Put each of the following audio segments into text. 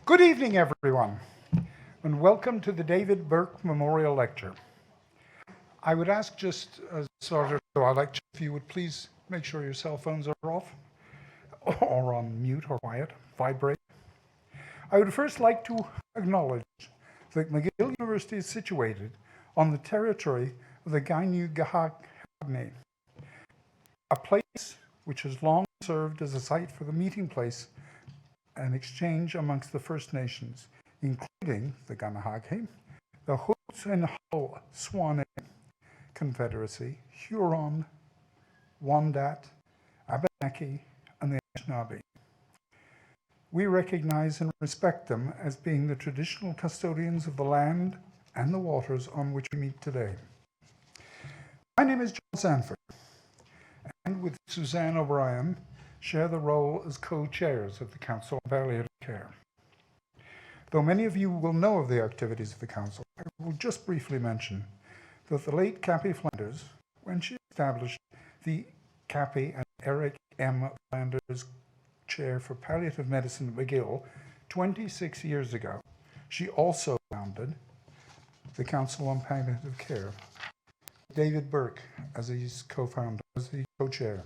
Good evening, everyone, and welcome to the David Burke Memorial Lecture. I would ask just as sort of our lecture, if you would please make sure your cell phones are off or on mute or quiet, vibrate. I would first like to acknowledge that McGill University is situated on the territory of the Gainu-Gahagni, a place which has long served as a site for the meeting place and exchange amongst the First Nations, including the Ganahaghe, the Haudenosaunee Confederacy, Huron, Wendat, Abenaki, and the Anishinaabe. We recognize and respect them as being the traditional custodians of the land and the waters on which we meet today. My name is John Sanford, and with Suzanne O'Brien, share the role as co-chairs of the Council on Palliative Care. Though many of you will know of the activities of the Council, I will just briefly mention that the late Cappy Flanders, when she established the Cappy and Eric M. Flanders Chair for Palliative Medicine at McGill 26 years ago, she also founded the Council on Palliative Care. David Burke as his co-founder, as the co-chair.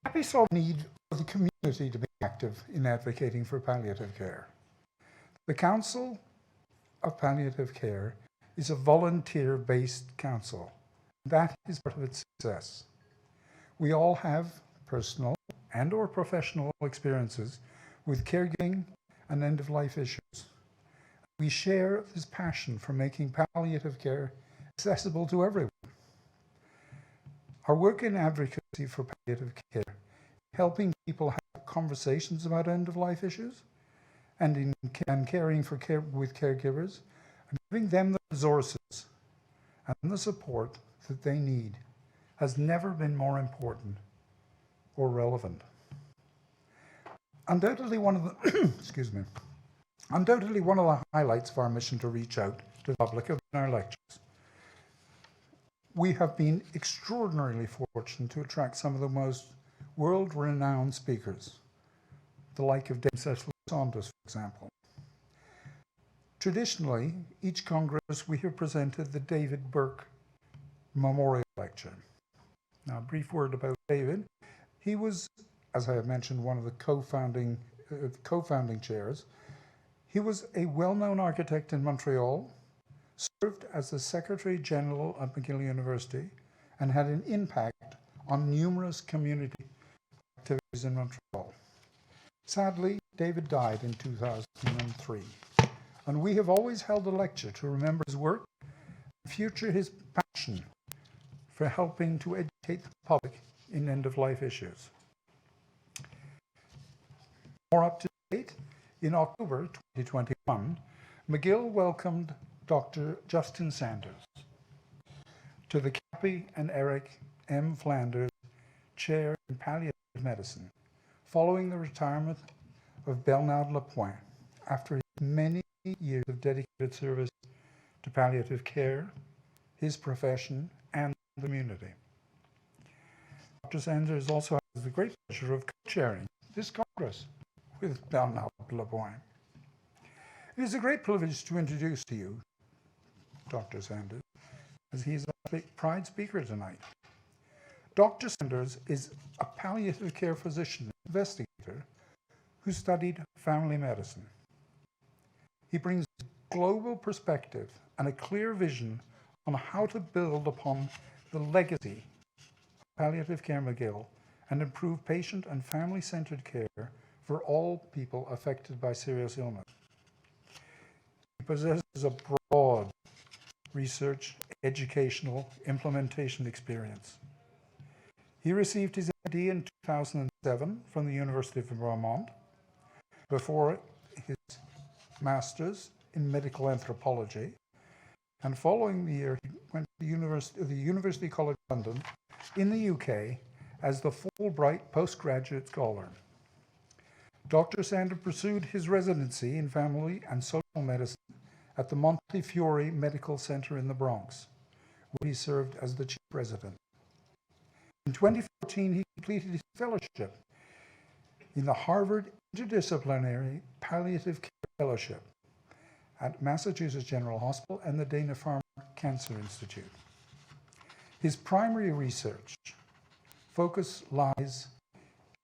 Cappy saw the need for the community to be active in advocating for palliative care. The Council of Palliative Care is a volunteer-based council. That is part of its success. We all have personal and or professional experiences with caregiving and end-of-life issues. We share this passion for making palliative care accessible to everyone. Our work in advocacy for palliative care, helping people have conversations about end-of-life issues, and caring for with caregivers, and giving them the resources and the support that they need, has never been more important or relevant. Undoubtedly one of the undoubtedly one of the highlights of our mission to reach out to the public have been our lectures. We have been extraordinarily fortunate to attract some of the most world-renowned speakers, the like of Dame Cecily Saunders, for example. Traditionally, each Congress we have presented the David Burke Memorial Lecture. Now, a brief word about David. He was, as I have mentioned, one of the co-founding chairs. He was a well-known architect in Montreal, served as the Secretary General at McGill University, and had an impact on numerous community activities in Montreal. Sadly, David died in 2003, and we have always held a lecture to remember his work and future his passion for helping to educate the public in end-of-life issues. More up to date, in October 2021, McGill welcomed Dr. Justin Sanders to the Cappy and Eric M. Flanders Chair in Palliative Medicine, following the retirement of Bernard Lapointe after his many years of dedicated service to palliative care, his profession, and the community. Dr. Sanders also has the great pleasure of co-chairing this Congress with Bernard Lapointe. It is a great privilege to introduce to you Dr. Sanders, as he is a pride speaker tonight. Dr. Sanders is a palliative care physician investigator who studied family medicine. He brings a global perspective and a clear vision on how to build upon the legacy of palliative care McGill and improve patient and family-centered care for all people affected by serious illness. He possesses a broad research, educational, implementation experience. He received his MD in 2007 from the University of Vermont, before his master's in medical anthropology, and following the year he went to the University College London in the UK as the Fulbright postgraduate scholar. Dr. Sanders pursued his residency in family and social medicine at the Montefiore Medical Center in the Bronx, where he served as the chief resident. In 2014, he completed his fellowship in the Harvard Interdisciplinary Palliative Care Fellowship at Massachusetts General Hospital and the Dana-Farber Cancer Institute. His primary research focus lies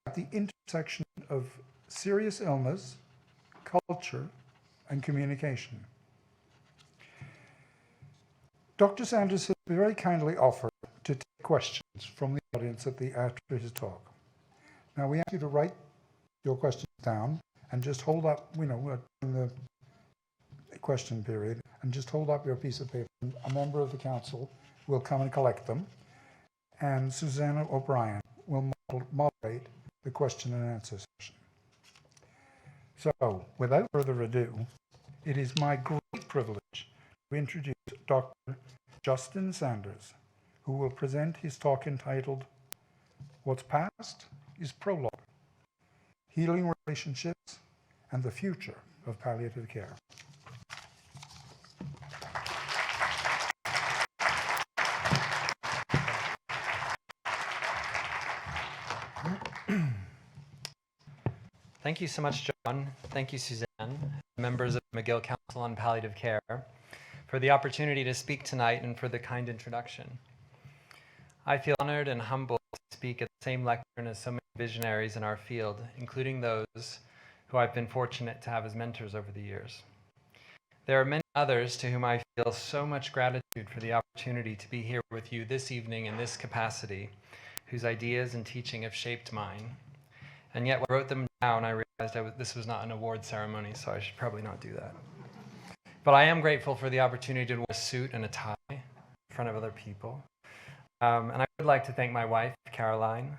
at the intersection of serious illness, culture, and communication. Dr. Sanders has very kindly offered to take questions from the audience after his talk. Now, we ask you to write your questions down and just hold up, in the question period, and just hold up your piece of paper. A member of the council will come and collect them, and Susanna O'Brien will moderate the question and answer session. So, without further ado, it is my great privilege to introduce Dr. Justin Sanders, who will present his talk entitled, What's Past is Prologue, Healing Relationships and the Future of Palliative Care. Thank you so much, John. Thank you, Suzanne, members of the McGill Council on Palliative Care, for the opportunity to speak tonight and for the kind introduction. I feel honored and humbled to speak at the same lectern as so many visionaries in our field, including those who I've been fortunate to have as mentors over the years. There are many others to whom I feel so much gratitude for the opportunity to be here with you this evening in this capacity, whose ideas and teaching have shaped mine. And yet, when I wrote them down, I realized this was not an award ceremony, so I should probably not do that. But I am grateful for the opportunity to wear a suit and a tie in front of other people. And I would like to thank my wife, Caroline,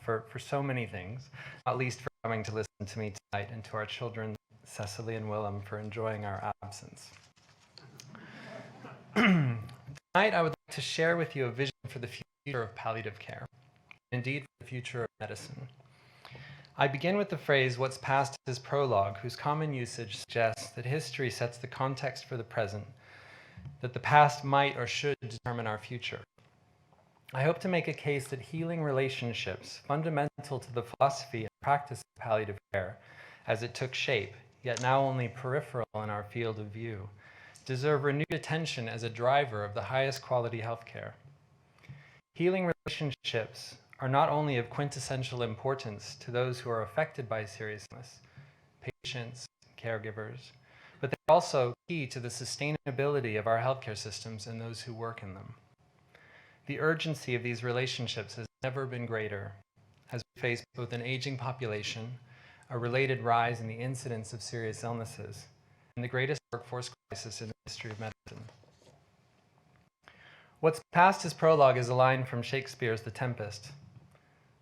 for so many things, not least for coming to listen to me tonight, and to our children, Cecily and Willem, for enjoying our absence. Tonight, I would like to share with you a vision for the future of palliative care, indeed for the future of medicine. I begin with the phrase, what's past is prologue, whose common usage suggests that history sets the context for the present, that the past might or should determine our future. I hope to make a case that healing relationships, fundamental to the philosophy and practice of palliative care, as it took shape, yet now only peripheral in our field of view, deserve renewed attention as a driver of the highest quality healthcare. Healing relationships are not only of quintessential importance to those who are affected by serious illness, patients, caregivers, but they're also key to the sustainability of our healthcare systems and those who work in them. The urgency of these relationships has never been greater as we face both an aging population, a related rise in the incidence of serious illnesses, and the greatest workforce crisis in the history of medicine. What's past is prologue is a line from Shakespeare's The Tempest.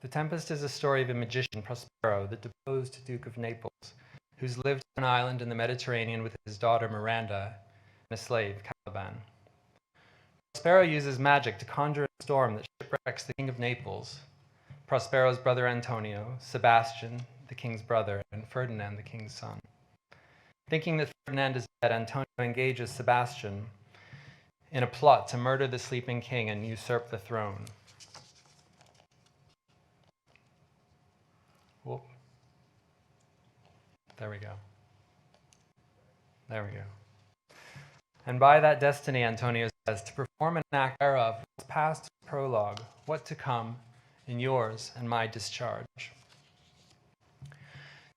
The Tempest is a story of a magician, Prospero, the deposed Duke of Naples, who's lived on an island in the Mediterranean with his daughter Miranda and a slave, Caliban. Prospero uses magic to conjure a storm that shipwrecks the King of Naples, Prospero's brother Antonio, Sebastian, the king's brother, and Ferdinand, the king's son. Thinking that Ferdinand is dead, Antonio engages Sebastian in a plot to murder the sleeping king and usurp the throne. Whoop. There we go. There we go. And by that destiny, Antonio says, to perform an act thereof, what's past is prologue, what to come in yours and my discharge.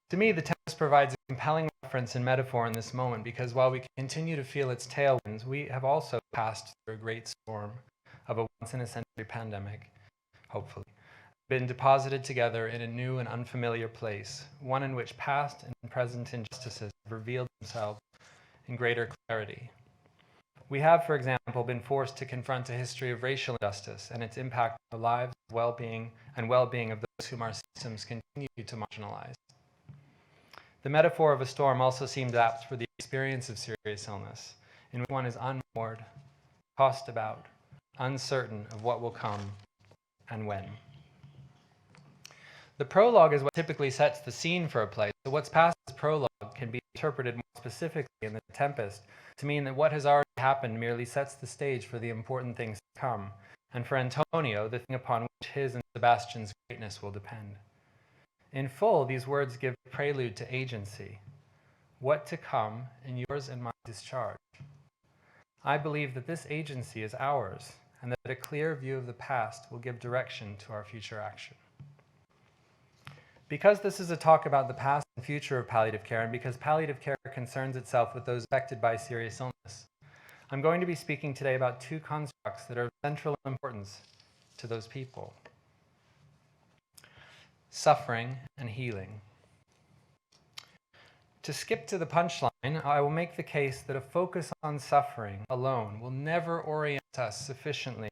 To me, the Tempest provides a compelling reference and metaphor in this moment, because while we continue to feel its tailwinds, we have also passed through a great storm of a once-in-a-century pandemic, hopefully, been deposited together in a new and unfamiliar place, one in which past and present injustices have revealed themselves in greater clarity. We have, for example, been forced to confront a history of racial injustice and its impact on the lives, well-being of those whom our systems continue to marginalize. The metaphor of a storm also seems apt for the experience of serious illness, in which one is unmoored, tossed about, uncertain of what will come and when. The prologue is what typically sets the scene for a play, so what's past as prologue can be interpreted more specifically in The Tempest to mean that what has already happened merely sets the stage for the important things to come, and for Antonio, the thing upon which his and Sebastian's greatness will depend. In full, these words give prelude to agency, what to come in yours and my discharge. I believe that this agency is ours, and that a clear view of the past will give direction to our future action. Because this is a talk about the past and future of palliative care, and because palliative care concerns itself with those affected by serious illness, I'm going to be speaking today about two constructs that are of central importance to those people: suffering and healing. To skip to the punchline, I will make the case that a focus on suffering alone will never orient us sufficiently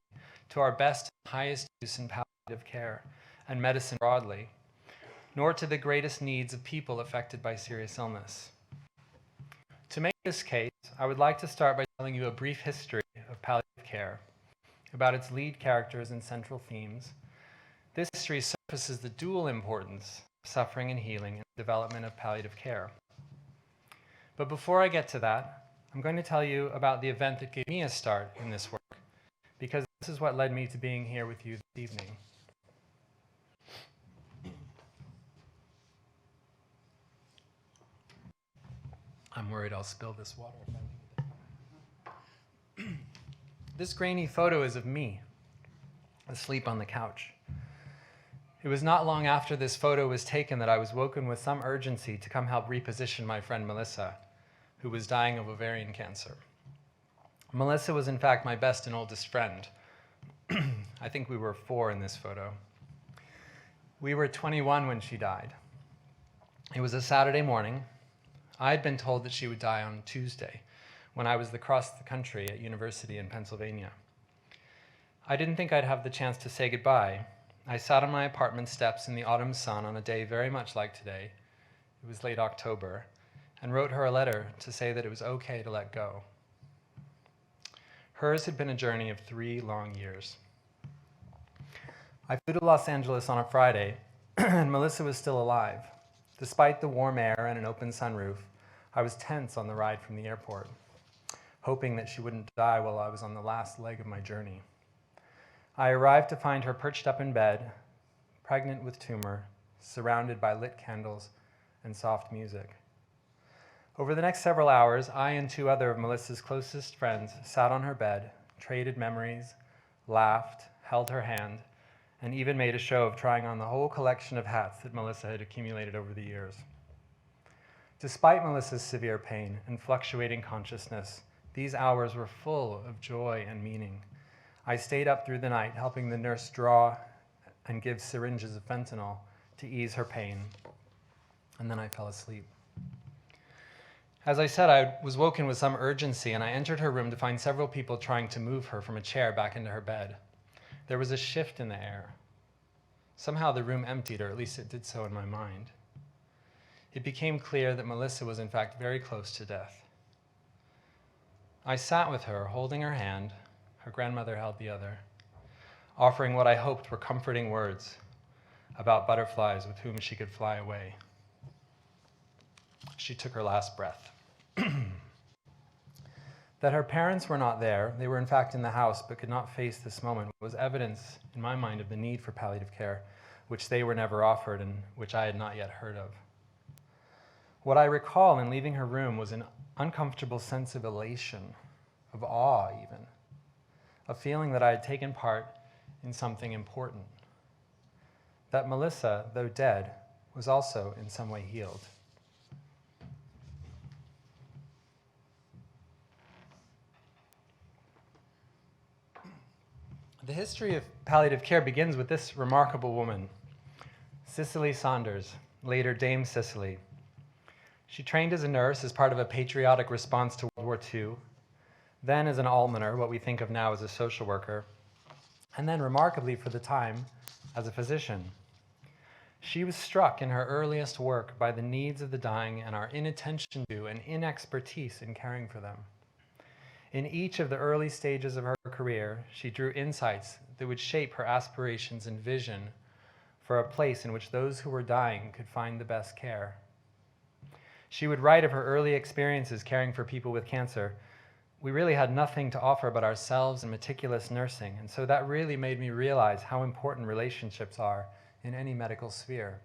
to our best and highest use in palliative care and medicine broadly, nor to the greatest needs of people affected by serious illness. To make this case, I would like to start by telling you a brief history of palliative care, about its lead characters and central themes. This history surfaces the dual importance of suffering and healing in the development of palliative care. But before I get to that, I'm going to tell you about the event that gave me a start in this work, because this is what led me to being here with you this evening. I'm worried I'll spill this water if I leave it. This grainy photo is of me, asleep on the couch. It was not long after this photo was taken that I was woken with some urgency to come help reposition my friend Melissa, who was dying of ovarian cancer. Melissa was in fact my best and oldest friend. I think we were 4 in this photo. We were 21 when she died. It was a Saturday morning. I had been told that she would die on Tuesday, when I was across the country at university in Pennsylvania. I didn't think I'd have the chance to say goodbye. I sat on my apartment steps in the autumn sun on a day very much like today. It was late October, and wrote her a letter to say that it was okay to let go. Hers had been a journey of 3 long years. I flew to Los Angeles on a Friday, and Melissa was still alive. Despite the warm air and an open sunroof, I was tense on the ride from the airport, hoping that she wouldn't die while I was on the last leg of my journey. I arrived to find her perched up in bed, pregnant with tumor, surrounded by lit candles and soft music. Over the next several hours, I and 2 other of Melissa's closest friends sat on her bed, traded memories, laughed, held her hand, and even made a show of trying on the whole collection of hats that Melissa had accumulated over the years. Despite Melissa's severe pain and fluctuating consciousness, these hours were full of joy and meaning. I stayed up through the night helping the nurse draw and give syringes of fentanyl to ease her pain, and then I fell asleep. As I said, I was woken with some urgency, and I entered her room to find several people trying to move her from a chair back into her bed. There was a shift in the air. Somehow the room emptied, or at least it did so in my mind. It became clear that Melissa was in fact very close to death. I sat with her, holding her hand. Her grandmother held the other, offering what I hoped were comforting words about butterflies with whom she could fly away. She took her last breath. That her parents were not there, they were in fact in the house but could not face this moment, was evidence in my mind of the need for palliative care, which they were never offered and which I had not yet heard of. What I recall in leaving her room was an uncomfortable sense of elation, of awe even, a feeling that I had taken part in something important, that Melissa, though dead, was also in some way healed. The history of palliative care begins with this remarkable woman, Cicely Saunders, later Dame Cicely. She trained as a nurse as part of a patriotic response to World War II, then as an almoner, what we think of now as a social worker, and then, remarkably for the time, as a physician. She was struck in her earliest work by the needs of the dying and our inattention to and inexpertise in caring for them. In each of the early stages of her career, she drew insights that would shape her aspirations and vision for a place in which those who were dying could find the best care. She would write of her early experiences caring for people with cancer. We really had nothing to offer but ourselves and meticulous nursing, and so that really made me realize how important relationships are in any medical sphere.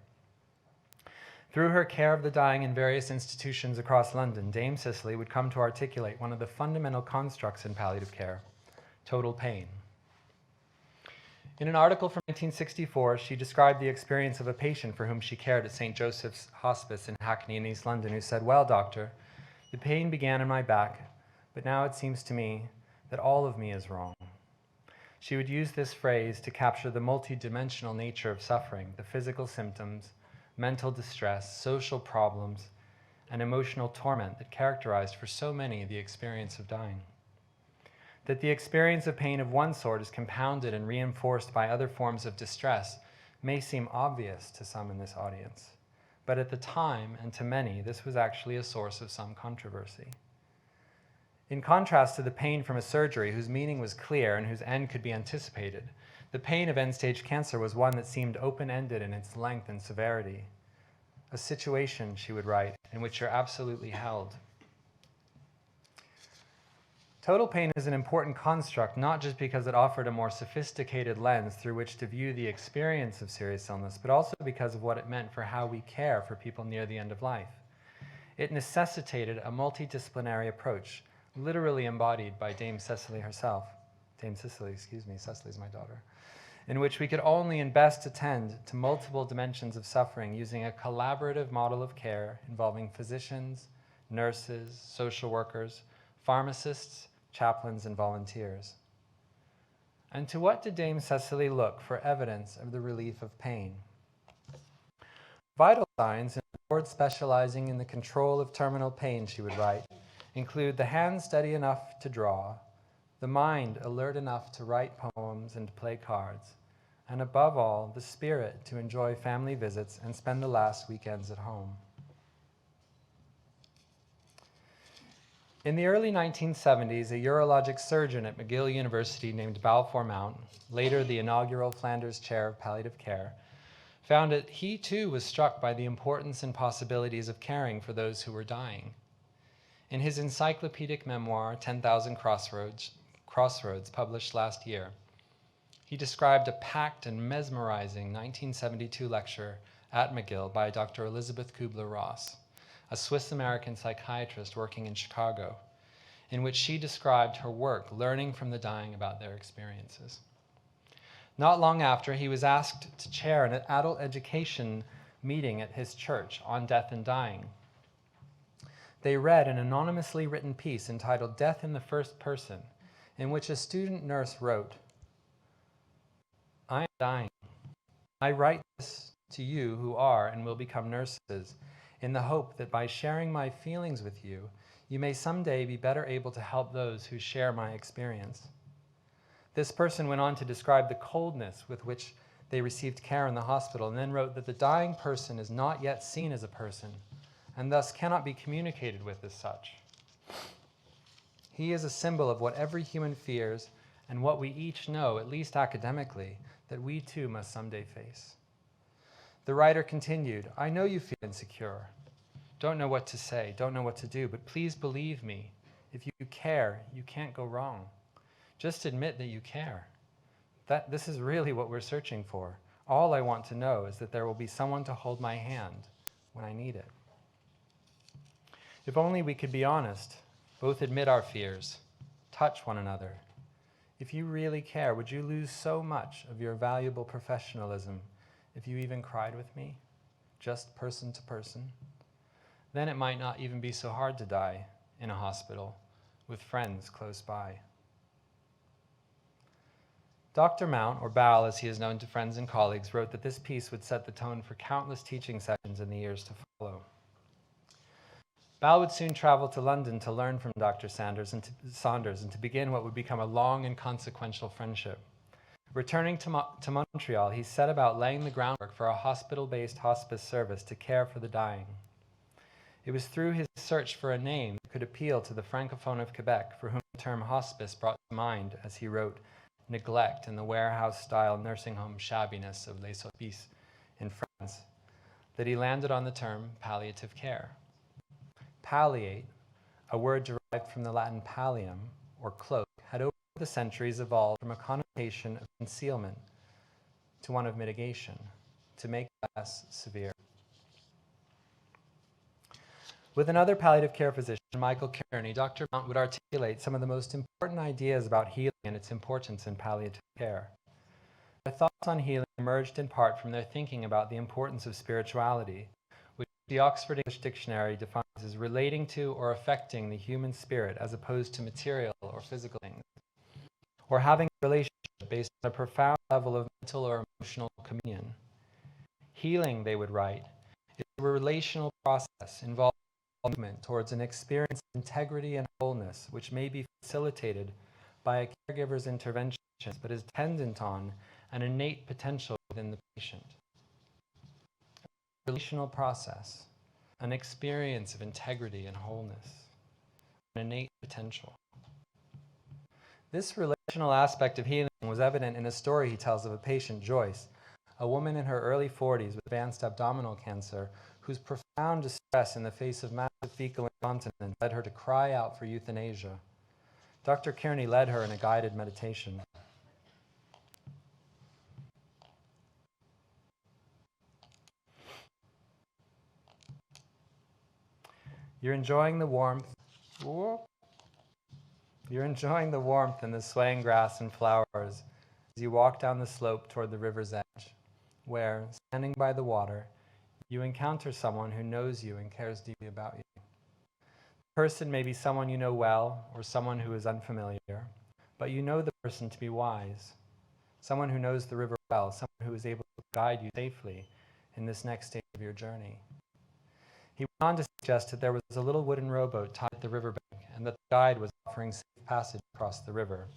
Through her care of the dying in various institutions across London, Dame Cicely would come to articulate one of the fundamental constructs in palliative care: total pain. In an article from 1964, she described the experience of a patient for whom she cared at St. Joseph's Hospice in Hackney in East London, who said, "Well, doctor, the pain began in my back, but now it seems to me that all of me is wrong." She would use this phrase to capture the multidimensional nature of suffering, the physical symptoms, mental distress, social problems, and emotional torment that characterized for so many the experience of dying. That the experience of pain of one sort is compounded and reinforced by other forms of distress may seem obvious to some in this audience, but at the time, and to many, this was actually a source of some controversy. In contrast to the pain from a surgery whose meaning was clear and whose end could be anticipated, the pain of end-stage cancer was one that seemed open-ended in its length and severity. A situation, she would write, in which you're absolutely held. Total pain is an important construct, not just because it offered a more sophisticated lens through which to view the experience of serious illness, but also because of what it meant for how we care for people near the end of life. It necessitated a multidisciplinary approach, literally embodied by Dame Cicely herself. Cicely's my daughter. In which we could only and best attend to multiple dimensions of suffering using a collaborative model of care involving physicians, nurses, social workers, pharmacists, chaplains, and volunteers. And to what did Dame Cicely look for evidence of the relief of pain? Vital signs in a ward specializing in the control of terminal pain, she would write, include the hand steady enough to draw, the mind alert enough to write poems and play cards, and above all, the spirit to enjoy family visits and spend the last weekends at home. In the early 1970s, a urologic surgeon at McGill University named Balfour Mount, later the inaugural Flanders Chair of Palliative Care, found that he too was struck by the importance and possibilities of caring for those who were dying. In his encyclopedic memoir, 10,000 Crossroads, published last year, he described a packed and mesmerizing 1972 lecture at McGill by Dr. Elizabeth Kubler-Ross, a Swiss-American psychiatrist working in Chicago, in which she described her work learning from the dying about their experiences. Not long after, he was asked to chair an adult education meeting at his church on death and dying. They read an anonymously written piece entitled "Death in the First Person," in which a student nurse wrote, "I am dying. I write this to you who are and will become nurses, in the hope that by sharing my feelings with you, you may someday be better able to help those who share my experience." This person went on to describe the coldness with which they received care in the hospital, and then wrote that the dying person is not yet seen as a person, and thus cannot be communicated with as such. He is a symbol of what every human fears, and what we each know, at least academically, that we too must someday face. The writer continued, "I know you feel insecure, don't know what to say, don't know what to do, but please believe me, if you care, you can't go wrong. Just admit that you care. This is really what we're searching for. All I want to know is that there will be someone to hold my hand when I need it." If only we could be honest, both admit our fears, touch one another. If you really care, would you lose so much of your valuable professionalism if you even cried with me, just person to person? Then it might not even be so hard to die in a hospital with friends close by. Dr. Mount, or Bal as he is known to friends and colleagues, wrote that this piece would set the tone for countless teaching sessions in the years to follow. Bal would soon travel to London to learn from Dr. Saunders and to begin what would become a long and consequential friendship. Returning to Montreal, he set about laying the groundwork for a hospital-based hospice service to care for the dying. It was through his search for a name that could appeal to the francophone of Quebec, for whom the term hospice brought to mind, as he wrote, neglect and the warehouse-style nursing home shabbiness of Les Hospices in France, that he landed on the term palliative care. Palliate, a word derived from the Latin pallium, or cloak, had over the centuries evolved from a connotation of concealment to one of mitigation, to make less severe. With another palliative care physician, Michael Kearney, Dr. Mount would articulate some of the most important ideas about healing and its importance in palliative care. Their thoughts on healing emerged in part from their thinking about the importance of spirituality, which the Oxford English Dictionary defines as relating to or affecting the human spirit as opposed to material or physical things, or having a relationship based on a profound level of mental or emotional communion. Healing, they would write, is a relational process involving movement towards an experience of integrity and wholeness, which may be facilitated by a caregiver's interventions, but is dependent on an innate potential within the patient. A relational process, an experience of integrity and wholeness, an innate potential. This relational aspect of healing was evident in a story he tells of a patient, Joyce, a woman in her early 40s with advanced abdominal cancer, whose profound distress in the face of massive fecal incontinence led her to cry out for euthanasia. Dr. Kearney led her in a guided meditation. You're enjoying the warmth. You're enjoying the warmth and the swaying grass and flowers as you walk down the slope toward the river's edge, where, standing by the water, you encounter someone who knows you and cares deeply about you. The person may be someone you know well or someone who is unfamiliar, but you know the person to be wise, someone who knows the river well, someone who is able to guide you safely in this next stage of your journey. He went on to suggest that there was a little wooden rowboat tied at the riverbank and that the guide was offering safe passage across the river.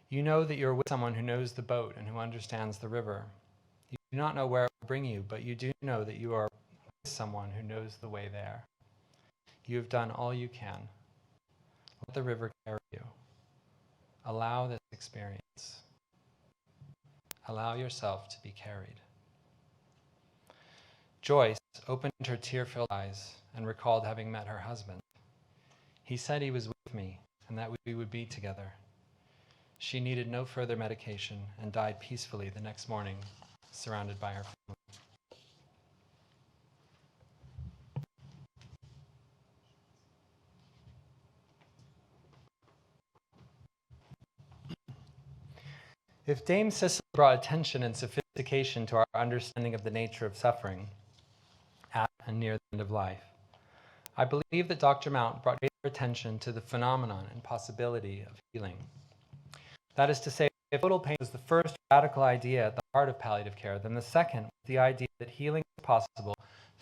You know that you're with someone who knows the boat and who understands the river. You do not know where it will bring you, but you do know that you are with someone who knows the way there. You have done all you can. Let the river carry you. Allow this experience. Allow yourself to be carried. Joyce opened her tear-filled eyes and recalled having met her husband. He said he was with me and that we would be together. She needed no further medication and died peacefully the next morning, surrounded by her family. If Dame Cicely brought attention and sophistication to our understanding of the nature of suffering at and near the end of life, I believe that Dr. Mount brought greater attention to the phenomenon and possibility of healing. That is to say, if total pain was the first radical idea at the heart of palliative care, then the second was the idea that healing is possible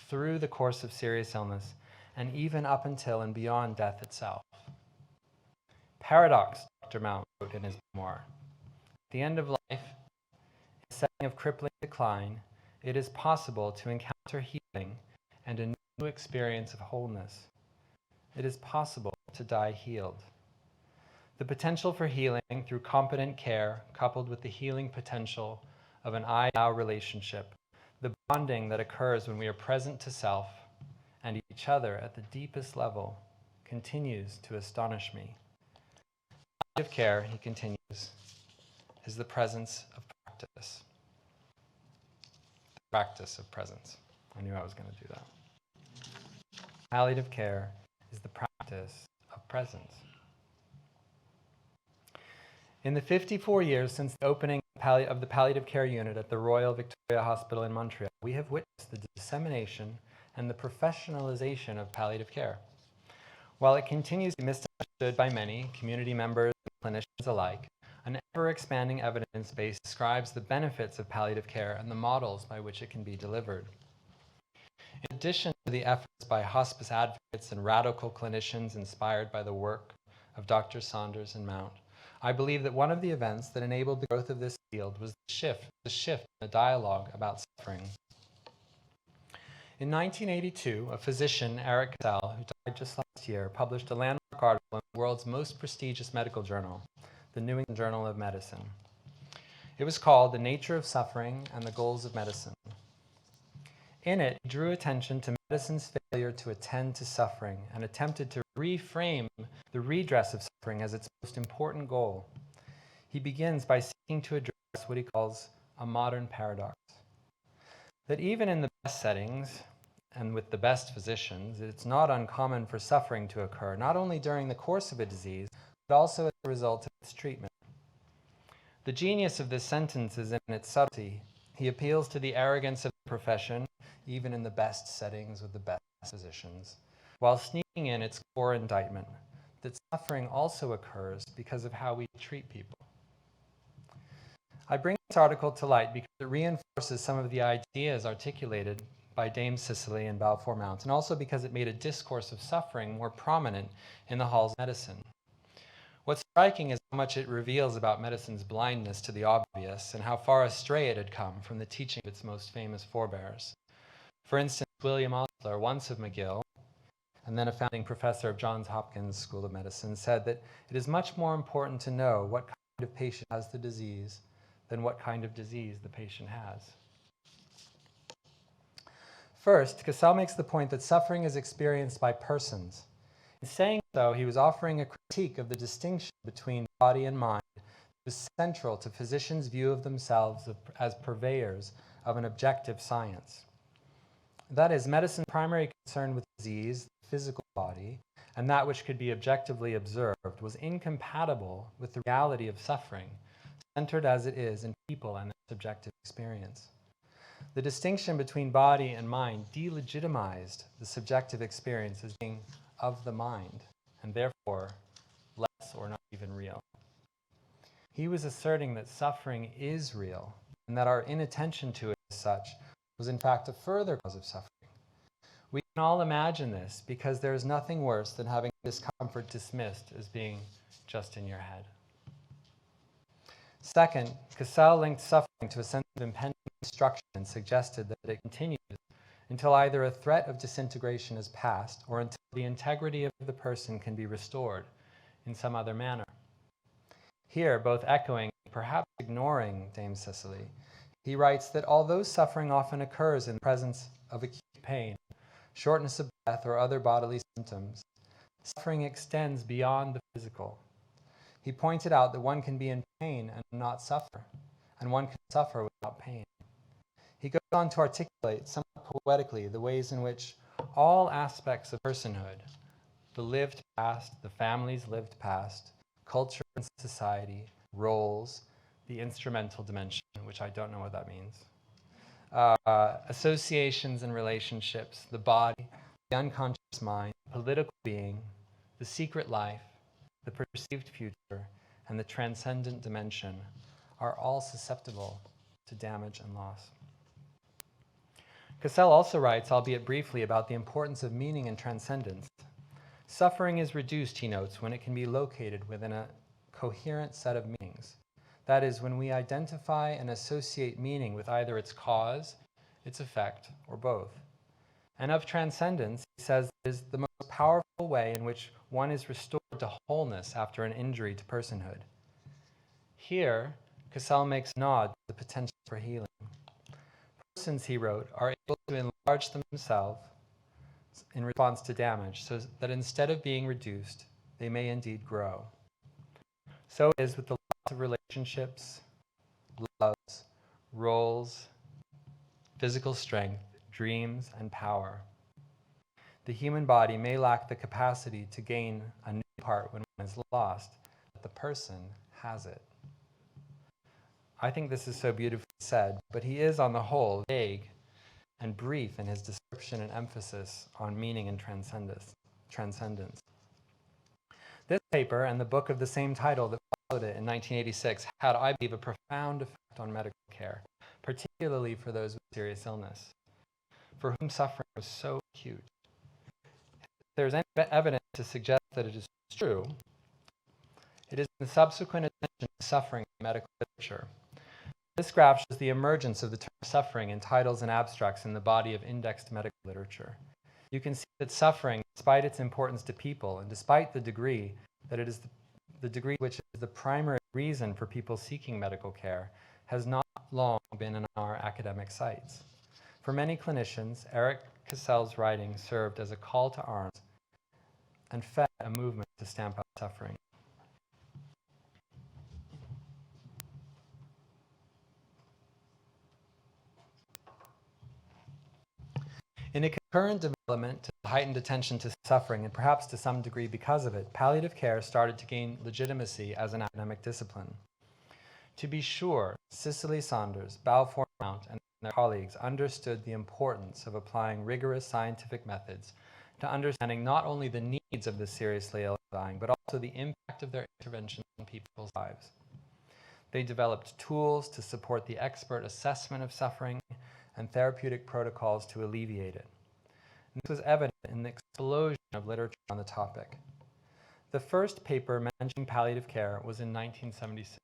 through the course of serious illness and even up until and beyond death itself. Paradox, Dr. Mount wrote in his memoir. At the end of life, in a setting of crippling decline, it is possible to encounter healing and a new experience of wholeness. It is possible to die healed. The potential for healing through competent care, coupled with the healing potential of an I-now relationship, the bonding that occurs when we are present to self and each other at the deepest level, continues to astonish me. Palliative care, he continues, is the presence of practice. The practice of presence. I knew I was going to do that. Palliative care is the practice of presence. In the 54 years since the opening of the palliative care unit at the Royal Victoria Hospital in Montreal, we have witnessed the dissemination and the professionalization of palliative care. While it continues to be misunderstood by many, community members and clinicians alike, an ever-expanding evidence base describes the benefits of palliative care and the models by which it can be delivered. In addition to the efforts by hospice advocates and radical clinicians inspired by the work of Dr. Saunders and Mount, I believe that one of the events that enabled the growth of this field was the shift in the dialogue about suffering. In 1982, a physician, Eric Cassell, who died just last year, published a landmark article in the world's most prestigious medical journal, the New England Journal of Medicine. It was called The Nature of Suffering and the Goals of Medicine. In it, he drew attention to medicine's failure to attend to suffering and attempted to reframe the redress of suffering as its most important goal. He begins by seeking to address what he calls a modern paradox. That even in the best settings, and with the best physicians, it's not uncommon for suffering to occur, not only during the course of a disease, but also as a result of its treatment. The genius of this sentence is in its subtlety. He appeals to the arrogance of the profession, even in the best settings with the best physicians, while sneaking in its core indictment, that suffering also occurs because of how we treat people. I bring this article to light because it reinforces some of the ideas articulated by Dame Cicely and Balfour Mount, and also because it made a discourse of suffering more prominent in the halls of medicine. What's striking is how much it reveals about medicine's blindness to the obvious and how far astray it had come from the teaching of its most famous forebears. For instance, William Osler, once of McGill, and then a founding professor of Johns Hopkins School of Medicine, said that it is much more important to know what kind of patient has the disease than what kind of disease the patient has. First, Cassell makes the point that suffering is experienced by persons. In saying so, he was offering a critique of the distinction between body and mind that was central to physicians' view of themselves as purveyors of an objective science. That is, medicine's primary concern with disease, the physical body, and that which could be objectively observed, was incompatible with the reality of suffering, centered as it is in people and their subjective experience. The distinction between body and mind delegitimized the subjective experience as being of the mind, and therefore less or not even real. He was asserting that suffering is real, and that our inattention to it as such was in fact a further cause of suffering. We can all imagine this because there is nothing worse than having discomfort dismissed as being just in your head. Second, Cassell linked suffering to a sense of impending destruction and suggested that it continues until either a threat of disintegration is past or until the integrity of the person can be restored in some other manner. Here, both echoing and perhaps ignoring Dame Cicely, he writes that although suffering often occurs in the presence of acute pain, shortness of breath, or other bodily symptoms, suffering extends beyond the physical. He pointed out that one can be in pain and not suffer, and one can suffer without pain. He goes on to articulate somewhat poetically the ways in which all aspects of personhood, the lived past, the family's lived past, culture and society, roles, the instrumental dimension, which I don't know what that means, associations and relationships, the body, the unconscious mind, political being, the secret life, the perceived future, and the transcendent dimension are all susceptible to damage and loss. Cassell also writes, albeit briefly, about the importance of meaning and transcendence. Suffering is reduced, he notes, when it can be located within a coherent set of meanings. That is, when we identify and associate meaning with either its cause, its effect, or both. And of transcendence, he says, it is the most powerful way in which one is restored to wholeness after an injury to personhood. Here, Cassell makes nod to the potential for healing. Persons, he wrote, are able to enlarge themselves in response to damage, so that instead of being reduced, they may indeed grow. So it is with the loss of relationships, loves, roles, physical strength, dreams, and power. The human body may lack the capacity to gain a new part when one is lost, but the person has it. I think this is so beautifully said, but he is on the whole vague and brief in his description and emphasis on meaning and transcendence. This paper and the book of the same title that followed it in 1986 had, I believe, a profound effect on medical care, particularly for those with serious illness, for whom suffering was so acute. If there is any evidence to suggest that it is true, it is the subsequent attention to suffering in medical literature. This graph shows the emergence of the term suffering in titles and abstracts in the body of indexed medical literature. You can see that suffering, despite its importance to people, and despite the degree that it is the degree which is the primary reason for people seeking medical care, has not long been in our academic sites. For many clinicians, Eric Cassell's writing served as a call to arms and fed a movement to stamp out suffering. In a concurrent development to heightened attention to suffering, and perhaps to some degree because of it, palliative care started to gain legitimacy as an academic discipline. To be sure, Cicely Saunders, Balfour Mount, and their colleagues understood the importance of applying rigorous scientific methods to understanding not only the needs of the seriously ill and dying, but also the impact of their interventions on people's lives. They developed tools to support the expert assessment of suffering and therapeutic protocols to alleviate it. And this was evident in the explosion of literature on the topic. The first paper mentioning palliative care was in 1976,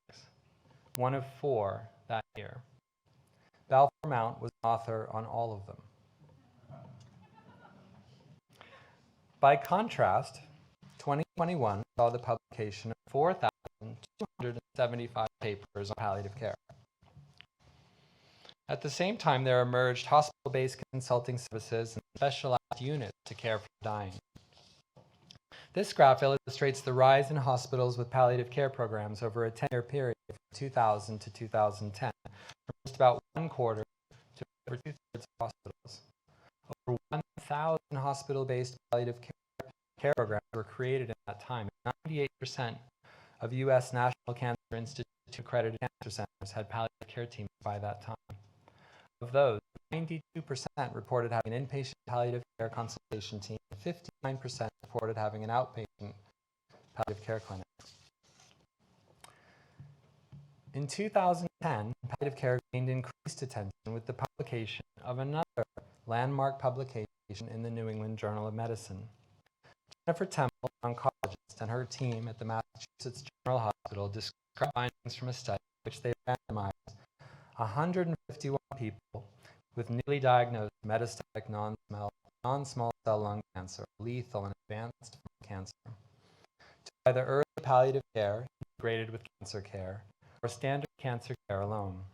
one of 4 that year. Balfour Mount was an author on all of them. By contrast, 2021 saw the publication of 4,275 papers on palliative care. At the same time, there emerged hospital-based consulting services and specialized units to care for the dying. This graph illustrates the rise in hospitals with palliative care programs over a 10-year period from 2000 to 2010, from just about 1/4 to over 2/3 of hospitals. Over 1,000 hospital-based palliative care programs were created in that time. 98% of U.S. National Cancer Institute accredited cancer centers had palliative care teams by that time. Of those, 92% reported having an inpatient palliative care consultation team, and 59% reported having an outpatient palliative care clinic. In 2010, palliative care gained increased attention with the publication of another landmark publication in the New England Journal of Medicine. Jennifer Temple, an oncologist, and her team at the Massachusetts General Hospital described findings from a study in which they randomized 151 people with newly diagnosed metastatic non-small cell lung cancer, lethal and advanced cancer, to either early palliative care integrated with cancer care or standard cancer care alone.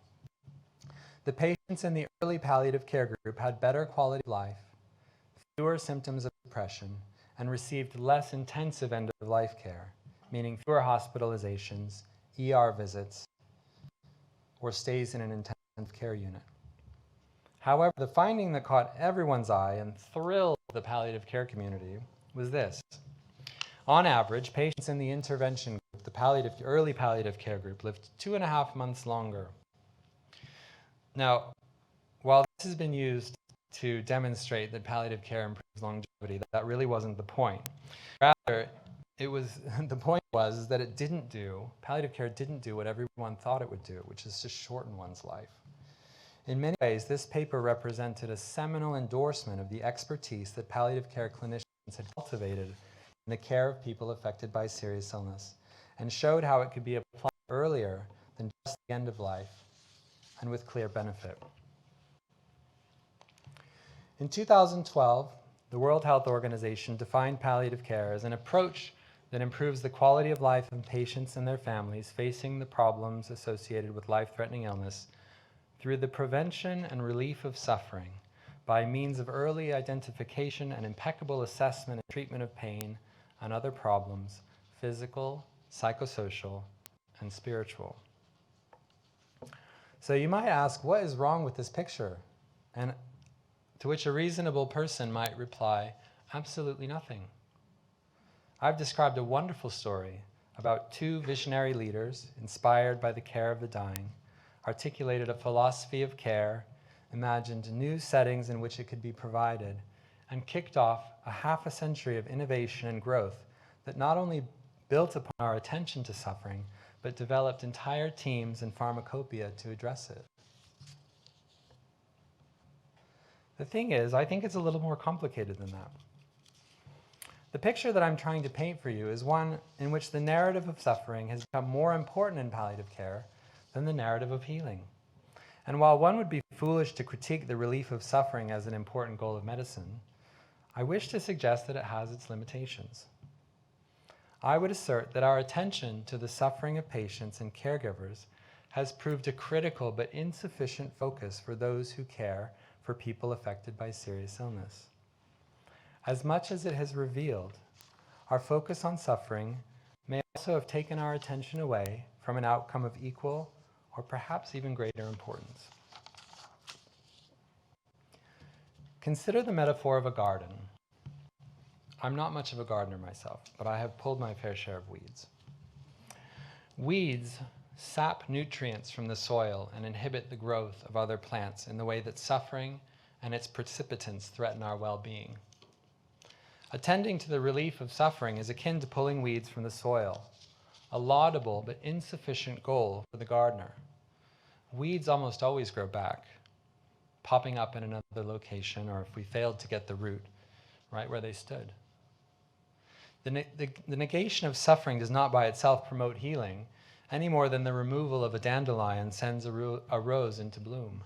The patients in the early palliative care group had better quality of life, fewer symptoms of depression, and received less intensive end-of-life care, meaning fewer hospitalizations, ER visits, or stays in an intensive care unit. However, the finding that caught everyone's eye and thrilled the palliative care community was this. On average, patients in the intervention group, the early palliative care group, lived 2.5 months longer. Now, while this has been used to demonstrate that palliative care improves longevity, that really wasn't the point. Rather, the point was that palliative care didn't do what everyone thought it would do, which is to shorten one's life. In many ways, this paper represented a seminal endorsement of the expertise that palliative care clinicians had cultivated in the care of people affected by serious illness, and showed how it could be applied earlier than just the end of life, and with clear benefit. In 2012, the World Health Organization defined palliative care as an approach that improves the quality of life of patients and their families facing the problems associated with life-threatening illness through the prevention and relief of suffering by means of early identification and impeccable assessment and treatment of pain and other problems, physical, psychosocial, and spiritual. So you might ask, what is wrong with this picture? And to which a reasonable person might reply, absolutely nothing. I've described a wonderful story about 2 visionary leaders inspired by the care of the dying, articulated a philosophy of care, imagined new settings in which it could be provided, and kicked off a half a century of innovation and growth that not only built upon our attention to suffering, but developed entire teams and pharmacopoeia to address it. The thing is, I think it's a little more complicated than that. The picture that I'm trying to paint for you is one in which the narrative of suffering has become more important in palliative care than the narrative of healing. And while one would be foolish to critique the relief of suffering as an important goal of medicine, I wish to suggest that it has its limitations. I would assert that our attention to the suffering of patients and caregivers has proved a critical but insufficient focus for those who care for people affected by serious illness. As much as it has revealed, our focus on suffering may also have taken our attention away from an outcome of equal or perhaps even greater importance. Consider the metaphor of a garden. I'm not much of a gardener myself, but I have pulled my fair share of weeds. Weeds sap nutrients from the soil and inhibit the growth of other plants in the way that suffering and its precipitants threaten our well-being. Attending to the relief of suffering is akin to pulling weeds from the soil, a laudable but insufficient goal for the gardener. Weeds almost always grow back, popping up in another location, or if we failed to get the root, right where they stood. The negation of suffering does not by itself promote healing, any more than the removal of a dandelion sends a rose into bloom.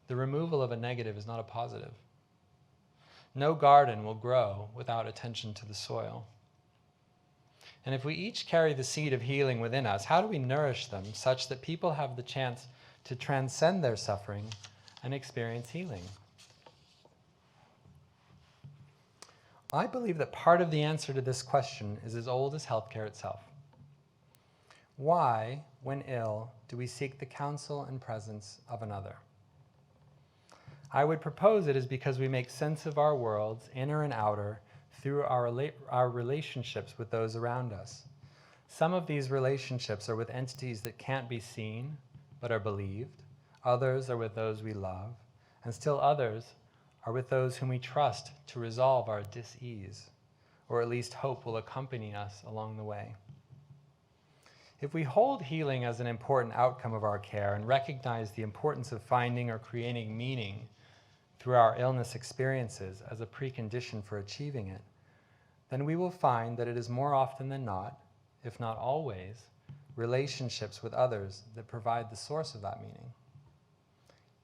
The removal of a negative is not a positive. No garden will grow without attention to the soil. And if we each carry the seed of healing within us, how do we nourish them such that people have the chance to transcend their suffering and experience healing? I believe that part of the answer to this question is as old as healthcare itself. Why, when ill, do we seek the counsel and presence of another? I would propose it is because we make sense of our worlds, inner and outer, through our relationships with those around us. Some of these relationships are with entities that can't be seen, but are believed. Others are with those we love, and still others are with those whom we trust to resolve our dis-ease, or at least hope will accompany us along the way. If we hold healing as an important outcome of our care and recognize the importance of finding or creating meaning through our illness experiences as a precondition for achieving it, then we will find that it is more often than not, if not always, relationships with others that provide the source of that meaning.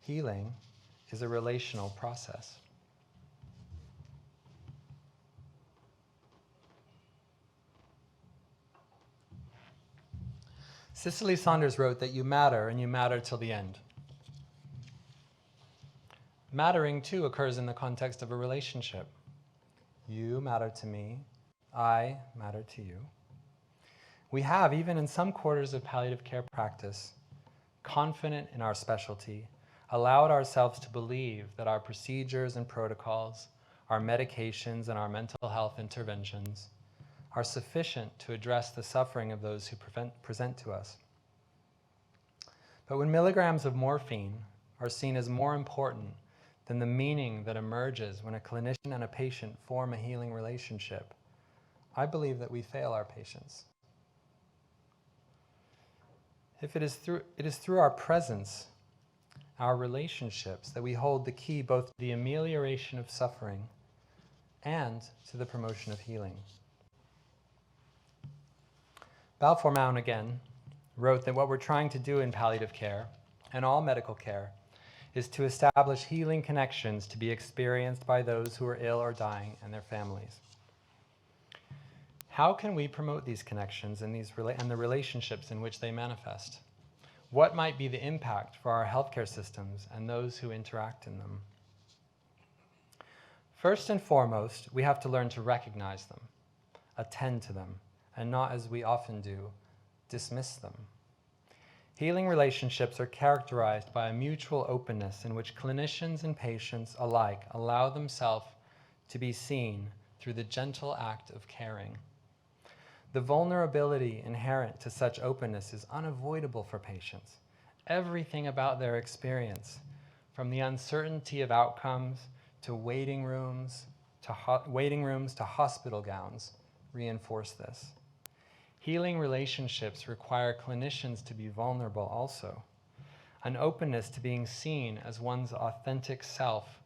Healing is a relational process. Cicely Saunders wrote that you matter, and you matter till the end. Mattering, too, occurs in the context of a relationship. You matter to me, I matter to you. We have, even in some quarters of palliative care practice, confident in our specialty, allowed ourselves to believe that our procedures and protocols, our medications and our mental health interventions are sufficient to address the suffering of those who present to us. But when milligrams of morphine are seen as more important than the meaning that emerges when a clinician and a patient form a healing relationship, I believe that we fail our patients. If it is through our presence, our relationships, that we hold the key both to the amelioration of suffering and to the promotion of healing. Balfour Mount, again, wrote that what we're trying to do in palliative care, and all medical care, is to establish healing connections to be experienced by those who are ill or dying and their families. How can we promote these connections and the relationships in which they manifest? What might be the impact for our healthcare systems and those who interact in them? First and foremost, we have to learn to recognize them, attend to them, and not, as we often do, dismiss them. Healing relationships are characterized by a mutual openness in which clinicians and patients alike allow themselves to be seen through the gentle act of caring. The vulnerability inherent to such openness is unavoidable for patients. Everything about their experience, from the uncertainty of outcomes to waiting rooms to hospital gowns, reinforce this. Healing relationships require clinicians to be vulnerable also. An openness to being seen as one's authentic self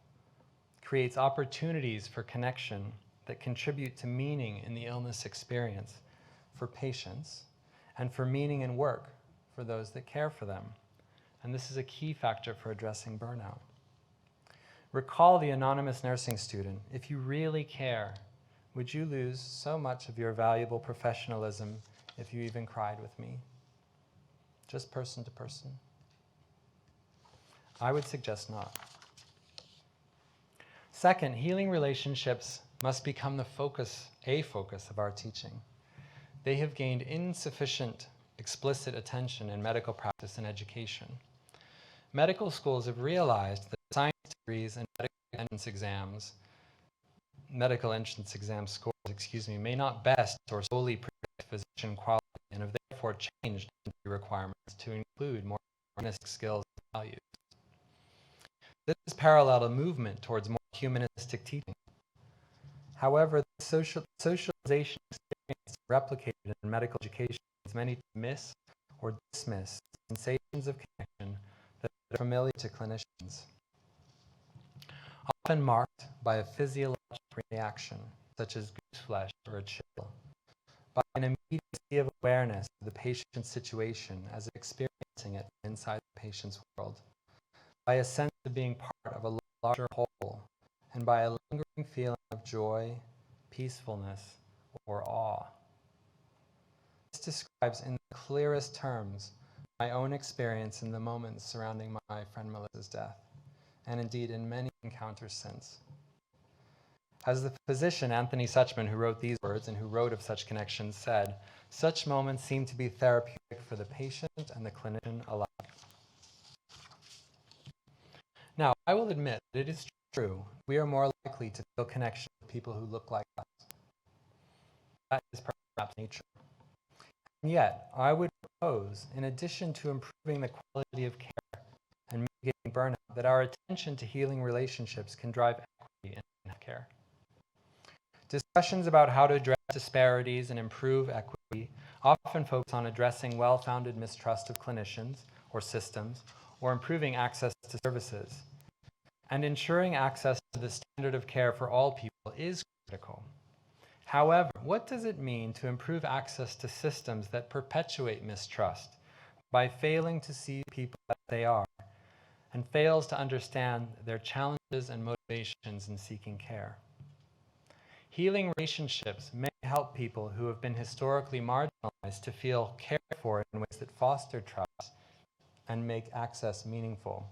creates opportunities for connection that contribute to meaning in the illness experience for patients, and for meaning in work for those that care for them. And this is a key factor for addressing burnout. Recall the anonymous nursing student. If you really care, would you lose so much of your valuable professionalism if you even cried with me? Just person to person? I would suggest not. Second, healing relationships must become a focus of our teaching. They have gained insufficient explicit attention in medical practice and education. Medical schools have realized that science degrees and medical medical entrance exam scores, may not best or solely predict physician quality and have therefore changed entry requirements to include more humanistic skills and values. This is parallel to movement towards more humanistic teaching. However, the socialization experience replicated in medical education leads many to miss or dismiss sensations of connection that are familiar to clinicians, often marked by a physiological reaction, such as gooseflesh or a chill, by an immediacy of awareness of the patient's situation as experiencing it inside the patient's world, by a sense of being part of a larger whole, and by a lingering feeling of joy, peacefulness, or awe. This describes in the clearest terms my own experience in the moments surrounding my friend Melissa's death, and indeed in many encounters since. As the physician Anthony Suchman, who wrote these words and who wrote of such connections, said, "Such moments seem to be therapeutic for the patient and the clinician alike." Now, I will admit that it is true we are more likely to feel connection with people who look like us. That is perhaps nature. And yet, I would propose, in addition to improving the quality of care and mitigating burnout, that our attention to healing relationships can drive equity in healthcare. Discussions about how to address disparities and improve equity often focus on addressing well-founded mistrust of clinicians or systems, or improving access to services. And ensuring access to the standard of care for all people is critical. However, what does it mean to improve access to systems that perpetuate mistrust by failing to see people as they are and fails to understand their challenges and motivations in seeking care? Healing relationships may help people who have been historically marginalized to feel cared for in ways that foster trust and make access meaningful.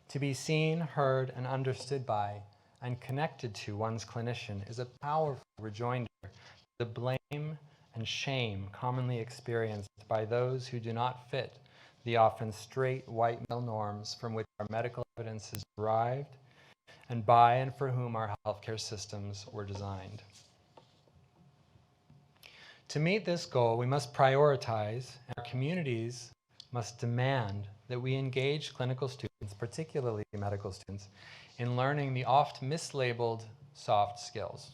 To be seen, heard, and understood by and connected to one's clinician is a powerful rejoinder to the blame and shame commonly experienced by those who do not fit the often straight white male norms from which our medical evidence is derived and by and for whom our healthcare systems were designed. To meet this goal, we must prioritize, and our communities must demand that we engage clinical students, particularly medical students, in learning the oft mislabeled soft skills.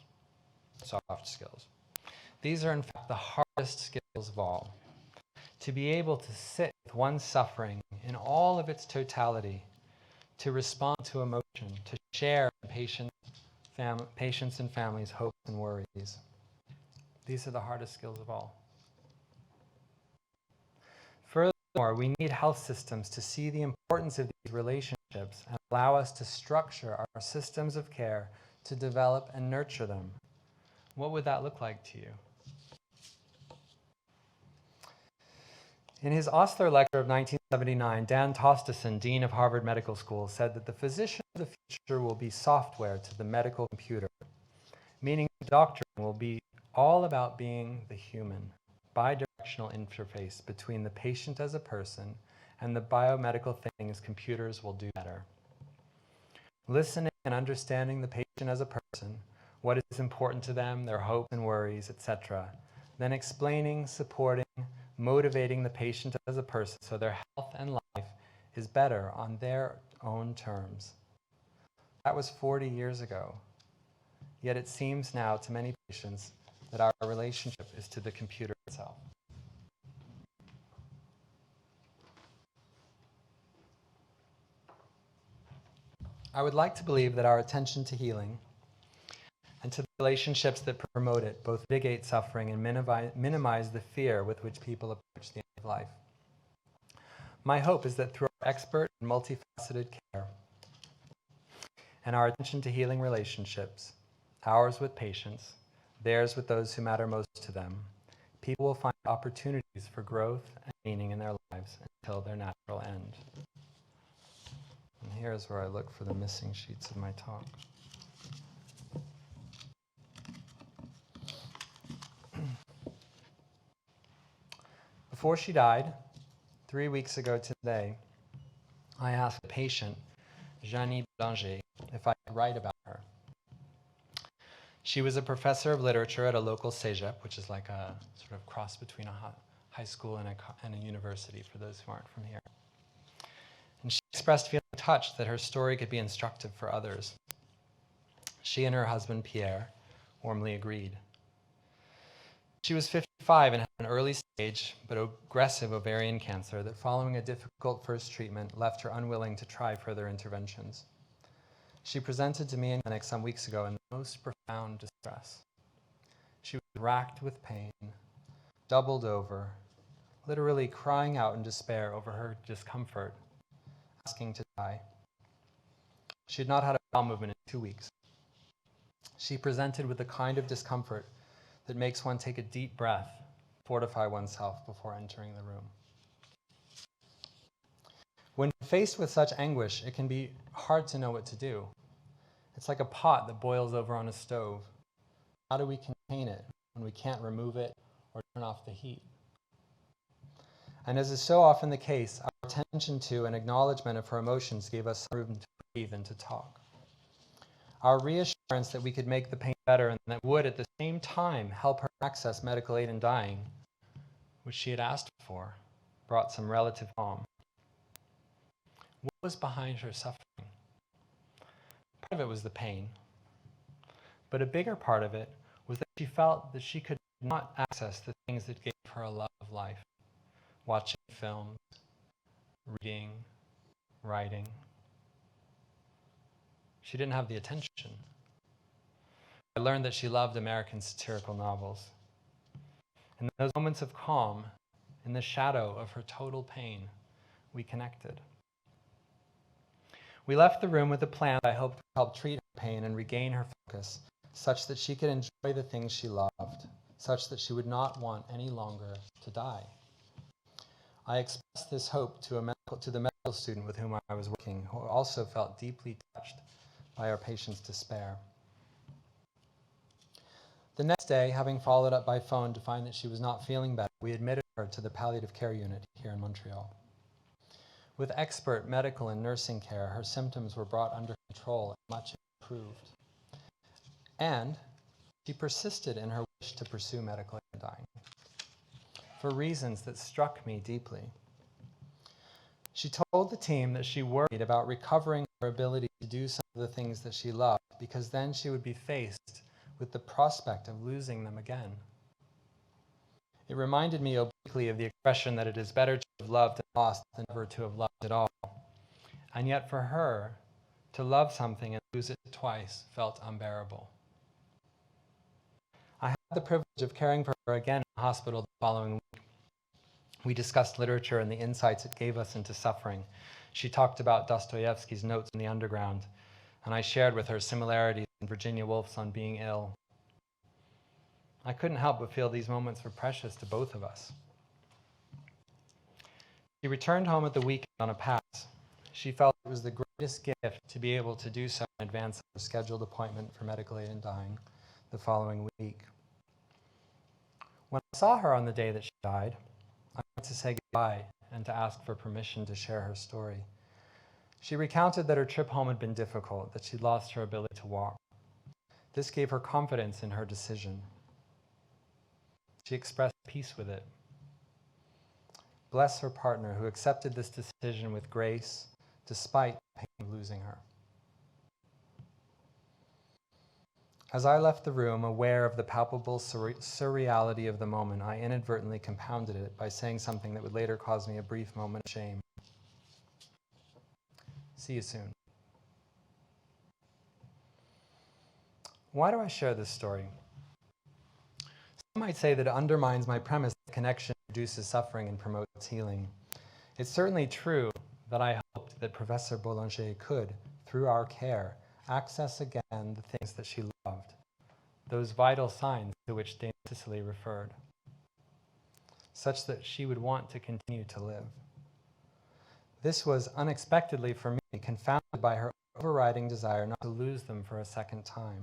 These are in fact the hardest skills of all. To be able to sit with one's suffering in all of its totality, to respond to emotion, to share patients and families' hopes and worries. These are the hardest skills of all. Furthermore, we need health systems to see the importance of these relationships and allow us to structure our systems of care to develop and nurture them. What would that look like to you? In his Osler lecture of 1979, Dan Tosteson, Dean of Harvard Medical School, said that the physician of the future will be software to the medical computer, meaning the doctor will be all about being the human, bidirectional interface between the patient as a person and the biomedical things computers will do better. Listening and understanding the patient as a person, what is important to them, their hopes and worries, etc. Then explaining, supporting, motivating the patient as a person so their health and life is better on their own terms. That was 40 years ago. Yet it seems now to many patients that our relationship is to the computer itself. I would like to believe that our attention to healing and to the relationships that promote it both mitigate suffering and minimize the fear with which people approach the end of life. My hope is that through our expert and multifaceted care and our attention to healing relationships, ours with patients, theirs with those who matter most to them, people will find opportunities for growth and meaning in their lives until their natural end. And here's where I look for the missing sheets of my talk. Before she died, 3 weeks ago today, I asked a patient, Jeannie Boulanger, if I could write about her. She was a professor of literature at a local cégep, which is like a sort of cross between a high school and a university for those who aren't from here. And she expressed feeling touched that her story could be instructive for others. She and her husband, Pierre, warmly agreed. She was 55 and had an early stage but aggressive ovarian cancer that, following a difficult first treatment, left her unwilling to try further interventions. She presented to me in clinic some weeks ago in the most profound distress. She was racked with pain, doubled over, literally crying out in despair over her discomfort, asking to die. She had not had a bowel movement in 2 weeks. She presented with the kind of discomfort that makes one take a deep breath, fortify oneself before entering the room. When faced with such anguish, it can be hard to know what to do. It's like a pot that boils over on a stove. How do we contain it when we can't remove it or turn off the heat? And as is so often the case, our attention to and acknowledgement of her emotions gave us some room to breathe and to talk. Our reassurance that we could make the pain better and that would at the same time help her access medical aid in dying, which she had asked for, brought some relative calm. What was behind her suffering? Part of it was the pain, but a bigger part of it was that she felt that she could not access the things that gave her a love of life: watching films, reading, writing. She didn't have the attention. I learned that she loved American satirical novels. In those moments of calm, in the shadow of her total pain, we connected. We left the room with a plan that I hoped would help treat her pain and regain her focus, such that she could enjoy the things she loved, such that she would not want any longer to die. I expressed this hope to the medical student with whom I was working, who also felt deeply touched by our patient's despair. The next day, having followed up by phone to find that she was not feeling better, we admitted her to the palliative care unit here in Montreal. With expert medical and nursing care, her symptoms were brought under control and much improved. And she persisted in her wish to pursue medical aid in dying, for reasons that struck me deeply. She told the team that she worried about recovering her ability to do some of the things that she loved, because then she would be faced with the prospect of losing them again. It reminded me obliquely of the expression that it is better to have loved and lost than never to have loved at all. And yet for her, to love something and lose it twice felt unbearable. I had the privilege of caring for her again in the hospital the following week. We discussed literature and the insights it gave us into suffering. She talked about Dostoevsky's Notes in the Underground, and I shared with her similarities in Virginia Woolf's On Being Ill. I couldn't help but feel these moments were precious to both of us. She returned home at the weekend on a pass. She felt it was the greatest gift to be able to do so in advance of her scheduled appointment for medical aid in dying the following week. When I saw her on the day that she died, I went to say goodbye and to ask for permission to share her story. She recounted that her trip home had been difficult, that she'd lost her ability to walk. This gave her confidence in her decision. She expressed peace with it. Bless her partner who accepted this decision with grace despite the pain of losing her. As I left the room, aware of the palpable surreality of the moment, I inadvertently compounded it by saying something that would later cause me a brief moment of shame. See you soon. Why do I share this story? Some might say that it undermines my premise that connection reduces suffering and promotes healing. It's certainly true that I hoped that Professor Boulanger could, through our care, access again the things that she loved, those vital signs to which Dame Cicely referred, such that she would want to continue to live. This was unexpectedly for me confounded by her overriding desire not to lose them for a second time.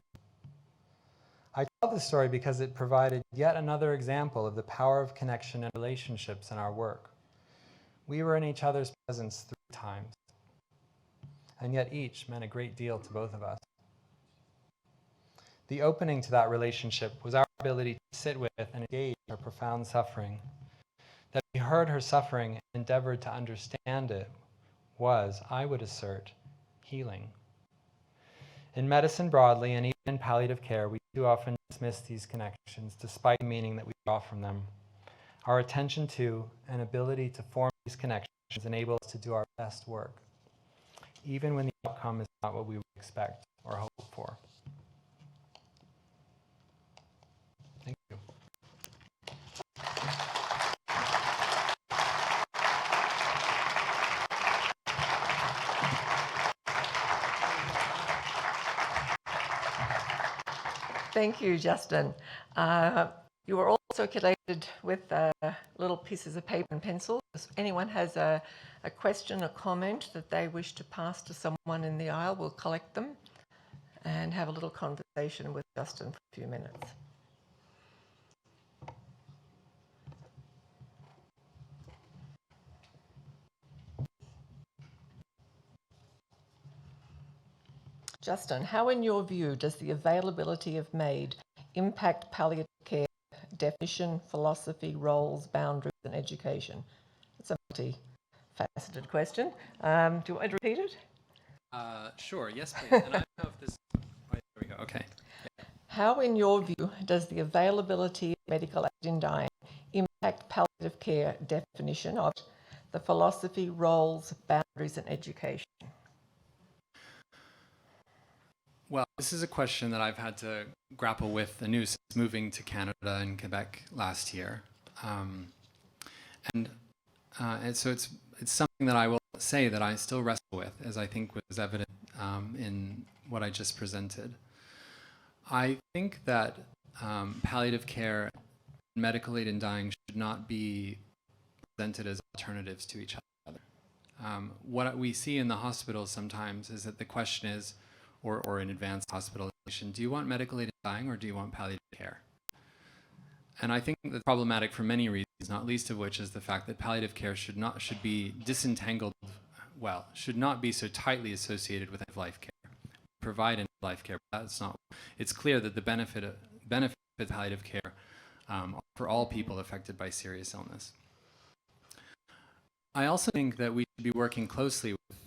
I tell this story because it provided yet another example of the power of connection and relationships in our work. We were in each other's presence 3 times. and yet each meant a great deal to both of us. The opening to that relationship was our ability to sit with and engage her profound suffering. That we heard her suffering and endeavored to understand it was, I would assert, healing. In medicine broadly, and even in palliative care, we too often dismiss these connections despite the meaning that we draw from them. Our attention to and ability to form these connections enable us to do our best work, even when the outcome is not what we would expect or hope for. Thank you. Thank you, Justin. You were also circulated with little pieces of paper and pencil. If anyone has a question, a comment that they wish to pass to someone in the aisle, we'll collect them and have a little conversation with Justin for a few minutes. Justin, how in your view does the availability of MAID impact palliative care definition, philosophy, roles, boundaries and education? It's a multi-faceted question. Do you want me to repeat it? Sure, yes please. And I don't know if this... Oh, there we go, okay. How in your view does the availability of medical aid in dying impact palliative care definition of the philosophy, roles, boundaries and education? Well, this is a question that I've had to grapple with anew since moving to Canada and Quebec last year. And so it's something that I will say that I still wrestle with, as I think was evident in what I just presented. I think that palliative care and medical aid in dying should not be presented as alternatives to each other. What we see in the hospitals sometimes is that the question is, or in advanced hospitalization, do you want medical aid in dying or do you want palliative care? And I think that's problematic for many reasons, not least of which is the fact that palliative care should be disentangled, should not be so tightly associated with end-of-life care. Provide end-of-life care, but that's not. It's clear that the benefit of palliative care are for all people affected by serious illness. I also think that we should be working closely with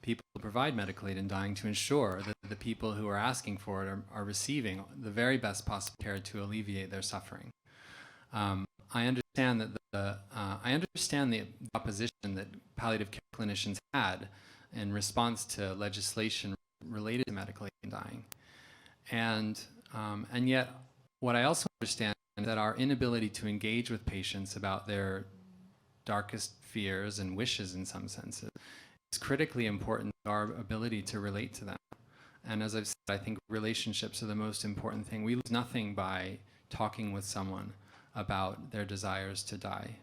people who provide medical aid in dying to ensure that the people who are asking for it are receiving the very best possible care to alleviate their suffering. I understand that the opposition that palliative care clinicians had in response to legislation related to medical aid in dying, and yet what I also understand is that our inability to engage with patients about their darkest fears and wishes, in some senses, is critically important to our ability to relate to them. And as I've said, I think relationships are the most important thing. We lose nothing by talking with someone about their desires to die.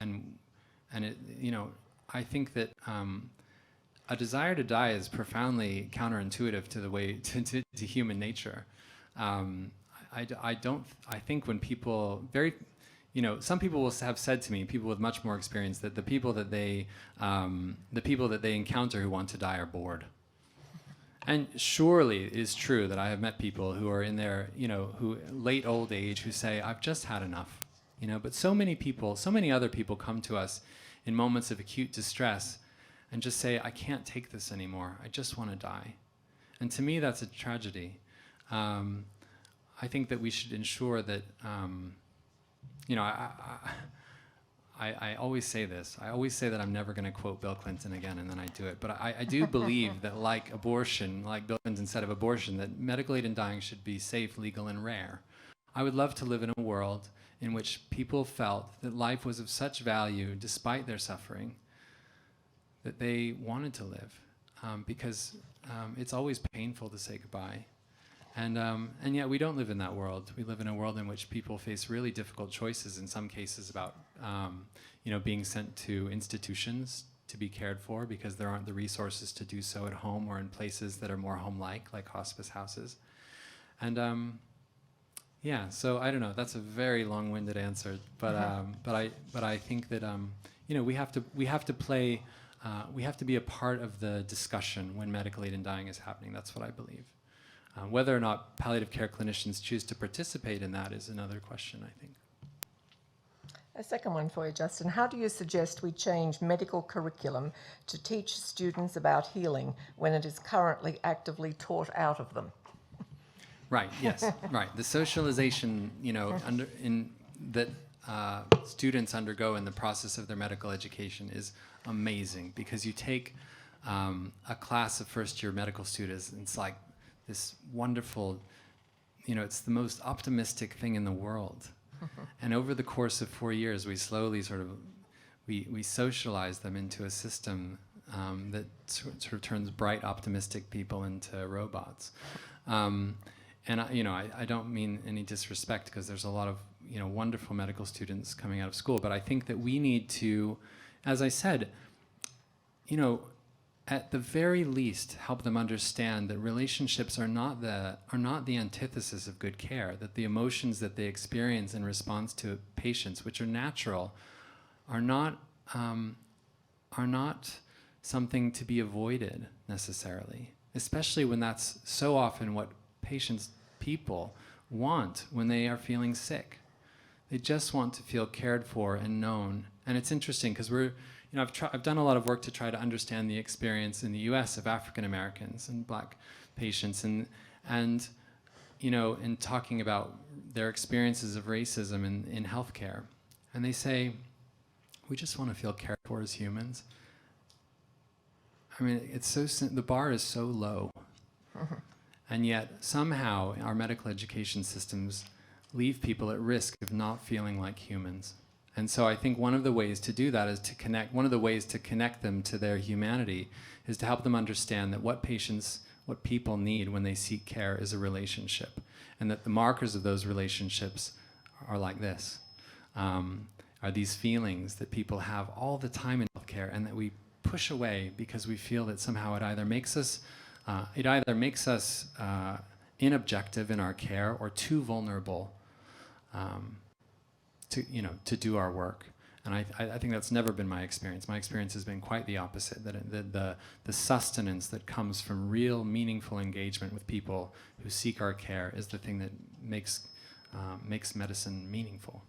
And it, I think that a desire to die is profoundly counterintuitive to the way to human nature. I think when people some people will have said to me, people with much more experience, that the people that they encounter who want to die are bored. And surely it is true that I have met people who are in their, who late old age, who say, I've just had enough. But so many other people come to us in moments of acute distress and just say, I can't take this anymore. I just want to die. And to me, that's a tragedy. I think that we should ensure that, I always say this. I always say that I'm never going to quote Bill Clinton again, and then I do it. But I do believe that like abortion, like Bill Clinton said of abortion, that medical aid in dying should be safe, legal, and rare. I would love to live in a world in which people felt that life was of such value, despite their suffering, that they wanted to live, because it's always painful to say goodbye. And yet we don't live in that world. We live in a world in which people face really difficult choices, in some cases about being sent to institutions to be cared for because there aren't the resources to do so at home or in places that are more home-like, like hospice houses. And so I don't know. That's a very long-winded answer, but I think that we have to play we have to be a part of the discussion when medical aid in dying is happening. That's what I believe. Whether or not palliative care clinicians choose to participate in that is another question, I think. A second one for you, Justin. How do you suggest we change medical curriculum to teach students about healing when it is currently actively taught out of them? Right, yes, right. The socialization, that students undergo in the process of their medical education is amazing, because you take a class of first-year medical students, and it's like this wonderful, it's the most optimistic thing in the world. And over the course of 4 years, we slowly we socialize them into a system that sort of turns bright, optimistic people into robots. And I don't mean any disrespect, because there's a lot of wonderful medical students coming out of school, but I think that we need to, as I said, at the very least, help them understand that relationships are not the antithesis of good care, that the emotions that they experience in response to patients, which are natural, are not something to be avoided necessarily, especially when that's so often what people want when they are feeling sick. They just want to feel cared for and known. And it's interesting, because I've done a lot of work to try to understand the experience in the U.S. of African Americans and Black patients, and in talking about their experiences of racism in healthcare. And they say, we just want to feel cared for as humans. I mean, the bar is so low. And yet somehow our medical education systems leave people at risk of not feeling like humans. And so I think one of the ways to do that is one of the ways to connect them to their humanity is to help them understand that what people need when they seek care is a relationship, and that the markers of those relationships are like this, are these feelings that people have all the time in healthcare, and that we push away because we feel that somehow it either makes us inobjective in our care, or too vulnerable to do our work. And I think that's never been my experience. My experience has been quite the opposite, that the sustenance that comes from real meaningful engagement with people who seek our care is the thing that makes medicine meaningful.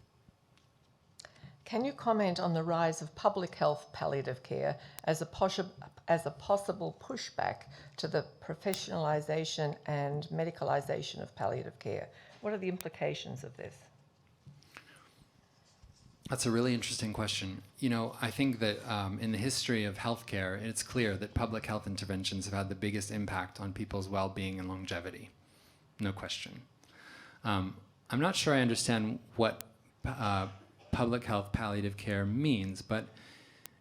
Can you comment on the rise of public health palliative care as a possible pushback to the professionalisation and medicalisation of palliative care? What are the implications of this? That's a really interesting question. I think that in the history of healthcare, it's clear that public health interventions have had the biggest impact on people's well-being and longevity. No question. I'm not sure I understand what public health palliative care means, but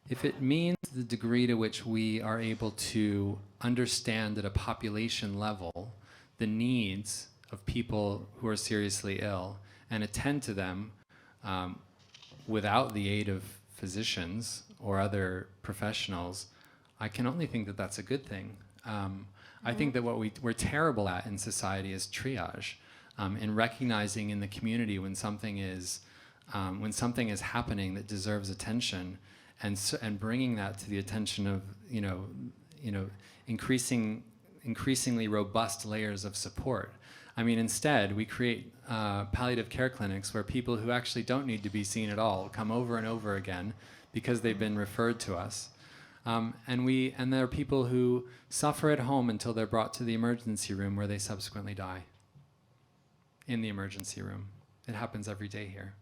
if it means the degree to which we are able to understand at a population level the needs of people who are seriously ill and attend to them without the aid of physicians or other professionals, I can only think that that's a good thing. I think that what we're terrible at in society is triage, in recognizing in the community when something is happening that deserves attention, and bringing that to the attention of increasingly robust layers of support. I mean, instead, we create palliative care clinics where people who actually don't need to be seen at all come over and over again because they've been referred to us. And there are people who suffer at home until they're brought to the emergency room, where they subsequently die in the emergency room. It happens every day here.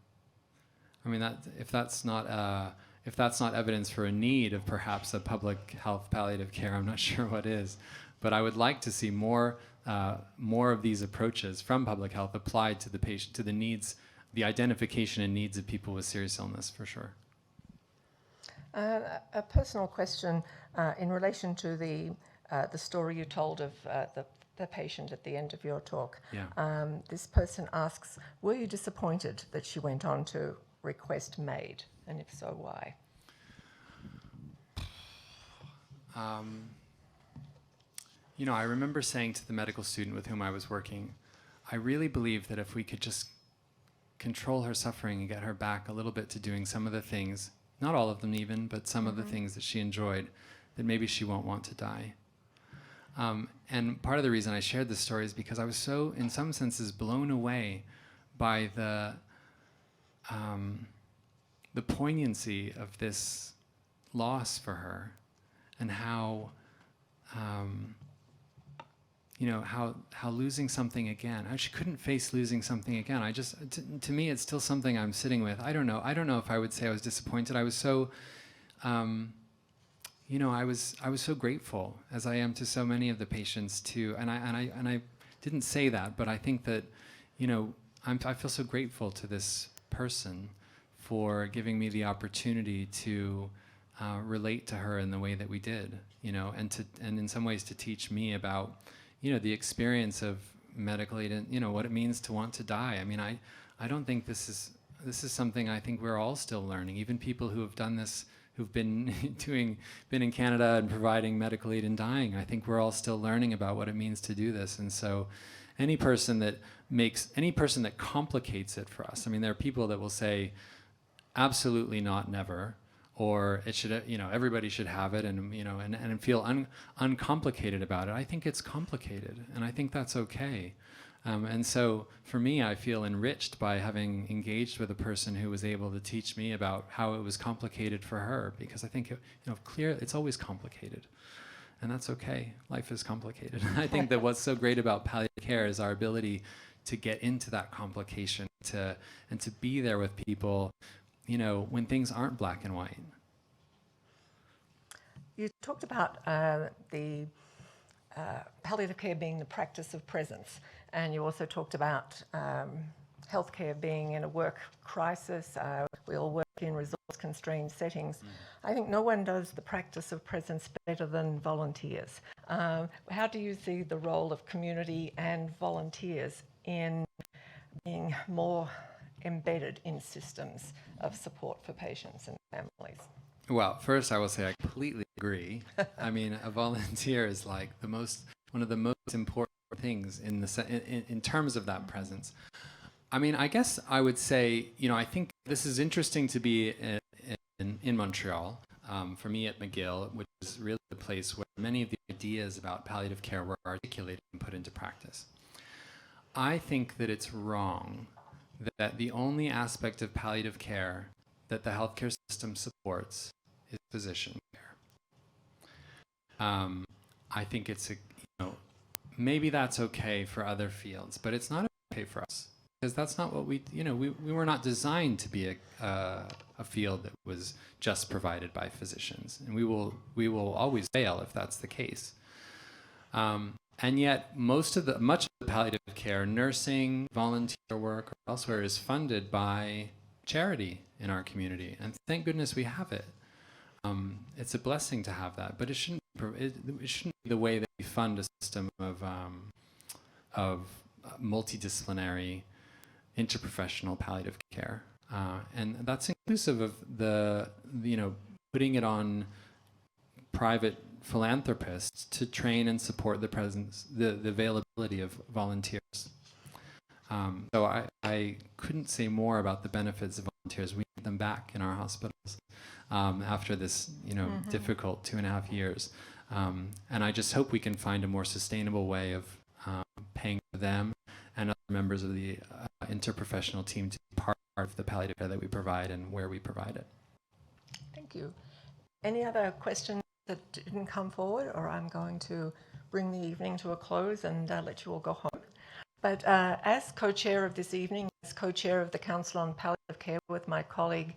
I mean, if that's not evidence for a need of perhaps a public health palliative care, I'm not sure what is. But I would like to see more of these approaches from public health applied to the patient, to the needs, the identification and needs of people with serious illness, for sure. A personal question in relation to the story you told of the patient at the end of your talk. Yeah. This person asks, were you disappointed that she went on to request MAID, and if so, why? I remember saying to the medical student with whom I was working, I really believe that if we could just control her suffering and get her back a little bit to doing some of the things not all of them even, but some of the things that she enjoyed, that maybe she won't want to die. And part of the reason I shared this story is because I was so, in some senses, blown away by the poignancy of this loss for her, and how, how losing something again. She couldn't face losing something again. To me, it's still something I'm sitting with. I don't know if I would say I was disappointed. I was so, I was so grateful, as I am to so many of the patients too. And I didn't say that, but I think that, I feel so grateful to this person for giving me the opportunity to relate to her in the way that we did, and in some ways to teach me about, the experience of medical aid and, what it means to want to die. I mean, I don't think this is something I think we're all still learning. Even people who have done this, who've been in Canada and providing medical aid in dying, I think we're all still learning about what it means to do this. And so any person that complicates it for us, I mean, there are people that will say, absolutely not, never, or it should, everybody should have it, and and feel uncomplicated about it. I think it's complicated, and I think that's okay. And so for me, I feel enriched by having engaged with a person who was able to teach me about how it was complicated for her, because I think it's always complicated, and that's okay. Life is complicated. I think that what's so great about palliative care is our ability to get into that complication, and to be there with people, when things aren't black and white. You talked about the palliative care being the practice of presence, and you also talked about healthcare being in a work crisis. We all work in resource-constrained settings. I think no one does the practice of presence better than volunteers. How do you see the role of community and volunteers in being more embedded in systems of support for patients and families? Well, first I will say I completely agree. I mean, a volunteer is like one of the most important things in terms of that presence. I mean, I guess I would say, I think this is interesting to be in Montreal, for me at McGill, which is really the place where many of the ideas about palliative care were articulated and put into practice. I think that it's wrong that the only aspect of palliative care that the healthcare system supports is physician care. I think it's maybe that's okay for other fields, but it's not okay for us, because that's not what we were not designed to be a field that was just provided by physicians, and we will always fail if that's the case. And yet, much of the palliative care, nursing, volunteer work, or elsewhere, is funded by charity in our community, and thank goodness we have it. It's a blessing to have that, but it shouldn't be the way that we fund a system of multidisciplinary, interprofessional palliative care, and that's inclusive of putting it on private philanthropists to train and support the availability of volunteers. So I couldn't say more about the benefits of volunteers. We need them back in our hospitals after this, difficult 2.5 years. And I just hope we can find a more sustainable way of paying for them and other members of the interprofessional team to be part of the palliative care that we provide and where we provide it. Thank you. Any other questions that didn't come forward, or I'm going to bring the evening to a close and let you all go home. But as co-chair of this evening, as co-chair of the Council on Palliative Care with my colleague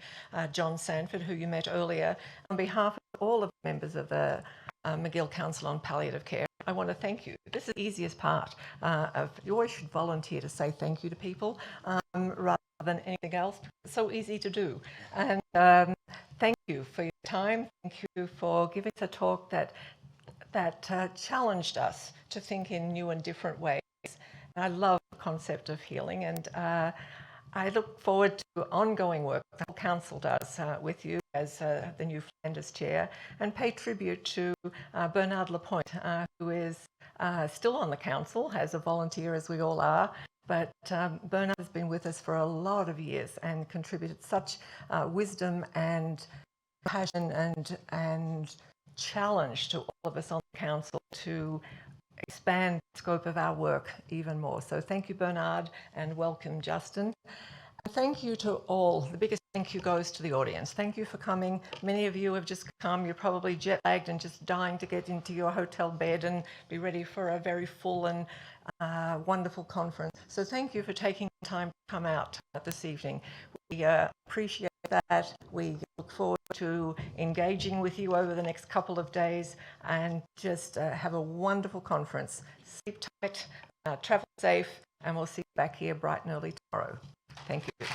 John Sanford, who you met earlier, on behalf of all of the members of the McGill Council on Palliative Care, I want to thank you. This is the easiest part you always should volunteer to say thank you to people rather than anything else. It's so easy to do. And thank you for your time. Thank you for giving us a talk that challenged us to think in new and different ways. I love the concept of healing, and I look forward to ongoing work the whole Council does with you as the new Flanders Chair, and pay tribute to Bernard Lapointe, who is still on the Council as a volunteer, as we all are. But Bernard has been with us for a lot of years and contributed such wisdom and passion and challenge to all of us on the council to expand the scope of our work even more. So thank you, Bernard, and welcome, Justin. And thank you to all. The biggest thank you goes to the audience. Thank you for coming. Many of you have just come. You're probably jet lagged and just dying to get into your hotel bed and be ready for a very full and wonderful conference. So thank you for taking the time to come out this evening. We appreciate that. We look forward to engaging with you over the next couple of days and just have a wonderful conference. Sleep tight, travel safe, and we'll see you back here bright and early tomorrow. Thank you.